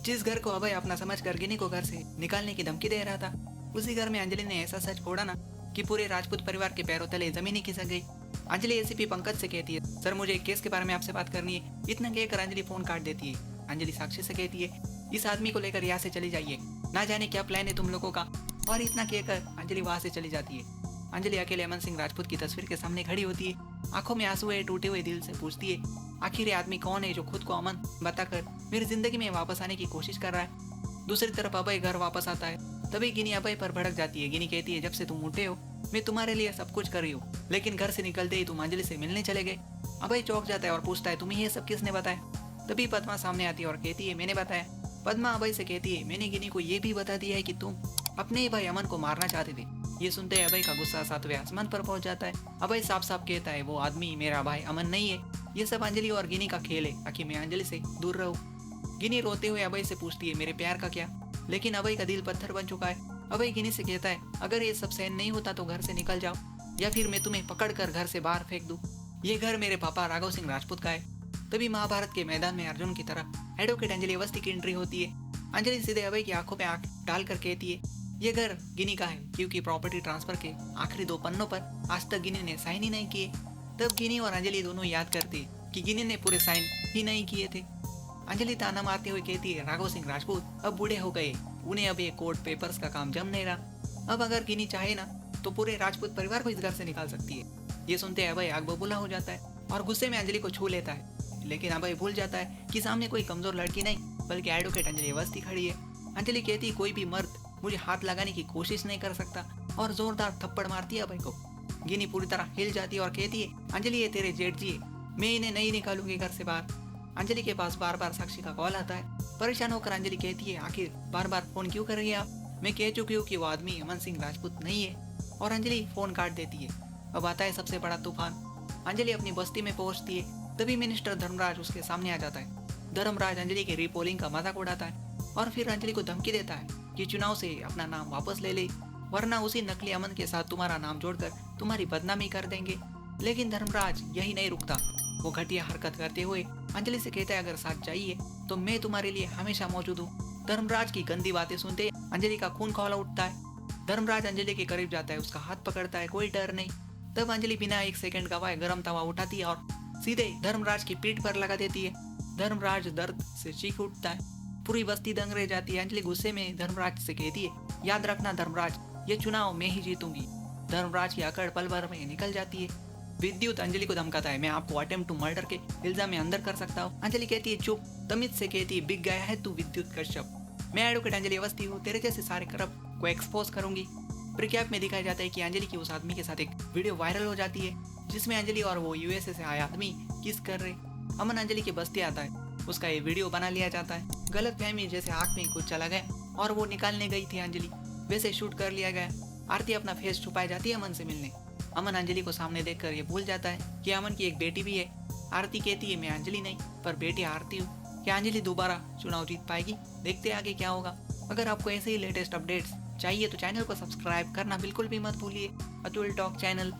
जिस घर को अभय अपना समझकर गिनी को घर से निकालने की धमकी दे रहा था, उसी घर में अंजलि ने ऐसा सच फोड़ा ना कि पूरे राजपूत परिवार के पैरों तले जमीन ही खिसक गई। अंजलि एसीपी पंकज से कहती है, सर मुझे एक केस के बारे में आपसे बात करनी है। इतना कहकर अंजलि फोन काट देती है। अंजलि साक्षी से कहती है, इस आदमी को लेकर यहाँ से चली जाइए, ना जाने क्या प्लान है तुम लोगों का। और इतना कहकर अंजलि वहां से चली जाती है। अंजलि अकेले अमन सिंह राजपूत की तस्वीर के सामने खड़ी होती है, आंखों में आंसू है, टूटे हुए दिल से पूछती है, आखिर ये आदमी कौन है जो खुद को अमन बताकर मेरी जिंदगी में वापस आने की कोशिश कर रहा है। दूसरी तरफ अभय घर वापस आता है। तभी गिनी अभय पर भड़क जाती है। गिनी कहती है, जब से तुम उठे हो मैं तुम्हारे लिए सब कुछ कर रही हूँ, लेकिन घर से निकलते ही तुम अंजलि से मिलने चले गए। अभय चौंक जाता है और पूछता है, तुम्हें ये सब किसने बताया। तभी पद्मा सामने आती है और कहती है, मैंने बताया। पद्मा अभय से कहती है, मैंने गिनी को ये भी बता दिया है कि तुम अपने ही भाई अमन को मारना चाहते थे। ये सुनते अभय का गुस्सा सातवें आसमान पर पहुंच जाता है। अभय साफ साफ कहता है, वो आदमी मेरा भाई अमन नहीं है। ये सब अंजलि और गिनी का खेल है ताकि मैं अंजलि से दूर रहूं। गिनी रोते हुए अभय से पूछती है, मेरे प्यार का क्या। लेकिन अभय का दिल पत्थर बन चुका है। अभय गिनी से कहता है, अगर ये सब सहन नहीं होता तो घर से निकल जाओ, या फिर मैं तुम्हें पकड़कर घर से बाहर फेंक दूं। ये घर मेरे पापा राघव सिंह राजपूत का है। तभी महाभारत के मैदान में अर्जुन की तरह एडवोकेट अंजलि अवस्थी की एंट्री होती है। अंजलि सीधे अभय की आंखों में आंख डालकर कहती है, ये घर गिनी का है, क्योंकि प्रॉपर्टी ट्रांसफर के आखिरी 2 पन्नों पर आज तक गिनी ने साइन ही नहीं किए। तब गिनी और अंजलि दोनों याद करती कि गिनी ने पूरे साइन ही नहीं किए थे। अंजलि ताना मारते हुए कहती है, राघव सिंह राजपूत अब बूढ़े हो गए, उन्हें अब ये कोर्ट पेपर्स का काम जम नहीं रहा। अब अगर गिनी चाहे ना तो पूरे राजपूत परिवार को इस घर से निकाल सकती है। ये सुनते अभय आग बबूला हो जाता है और गुस्से में अंजलि को छू लेता है। लेकिन अभय भूल जाता है कि सामने कोई कमजोर लड़की नहीं बल्कि एडवोकेट अंजलि अवस्थी खड़ी है। अंजलि कहती है, कोई भी मर्द मुझे हाथ लगाने की कोशिश नहीं कर सकता, और जोरदार थप्पड़ मारती है अभय को। गिनी पूरी तरह हिल जाती है और कहती है, अंजलि ये तेरे जेठ जी है, मैं इन्हें नहीं निकालूंगी घर से बाहर। अंजलि के पास बार बार साक्षी का कॉल आता है। परेशान होकर अंजलि कहती है, आखिर बार बार फोन क्यों कर रही है आप। मैं कह चुकी हूँ कि वो आदमी अमन सिंह राजपूत नहीं है। और अंजलि फोन काट देती है। अब आता है सबसे बड़ा तूफान। अंजलि अपनी बस्ती में पहुंचती है। तभी मिनिस्टर धर्मराज उसके सामने आ जाता है। धर्मराज अंजलि के रीपोलिंग का मजाक उड़ाता है और फिर अंजलि को धमकी देता है कि चुनाव से अपना नाम वापस ले ले, वरना उसी नकली अमन के साथ तुम्हारा नाम जोड़कर तुम्हारी बदनामी कर देंगे। लेकिन धर्मराज यही नहीं रुकता। वो घटिया हरकत करते हुए अंजलि से कहता है, अगर साथ चाहिए तो मैं तुम्हारे लिए हमेशा मौजूद हूँ। धर्मराज की गंदी बातें सुनते अंजलि का खून खौला उठता है। धर्मराज अंजलि के करीब जाता है, उसका हाथ पकड़ता है, कोई डर नहीं। तब अंजलि बिना 1 सेकंड गवाए गर्म तवा उठाती है और सीधे धर्मराज की पीठ पर लगा देती है। धर्मराज दर्द से चीख उठता है। पूरी बस्ती दंग रह जाती है। अंजलि गुस्से में धर्मराज से कहती है, याद रखना धर्मराज, ये चुनाव मैं ही जीतूंगी। धर्मराज की अकड़ पल भर में निकल जाती है। विद्युत अंजलि को धमकाता है, मैं आपको अटेम्प्ट टू मर्डर के इल्जाम में अंदर कर सकता हूँ। अंजलि कहती है, चुप। तमित से कहती है, बिक गया है तू विद्युत कश्यप। मैं एडवोकेट अंजलि अवस्थी हूँ, तेरे जैसे सारे करप्ट को एक्सपोज करूंगी। प्रीकैप में दिखाया जाता है कि अंजलि की उस आदमी के साथ एक वीडियो वायरल हो जाती है जिसमें अंजलि और वो यूएसए से आया आदमी किस कर रहे। अमन अंजलि की बस्ती आता है, उसका ये वीडियो बना लिया जाता है। गलत फहमी जैसे आंख में कुछ चला गया और वो निकालने गई थी अंजलि, वैसे शूट कर लिया गया। आरती अपना फेस छुपाए जाती है अमन से मिलने। अमन अंजलि को सामने देखकर ये भूल जाता है कि अमन की एक बेटी भी है। आरती कहती है, मैं अंजलि नहीं पर बेटी आरती हूँ। क्या अंजलि दोबारा चुनाव जीत पाएगी? देखते आगे क्या होगा। अगर आपको ऐसे ही लेटेस्ट अपडेट्स चाहिए तो चैनल को सब्सक्राइब करना बिल्कुल भी मत भूलिए। Atul talk channel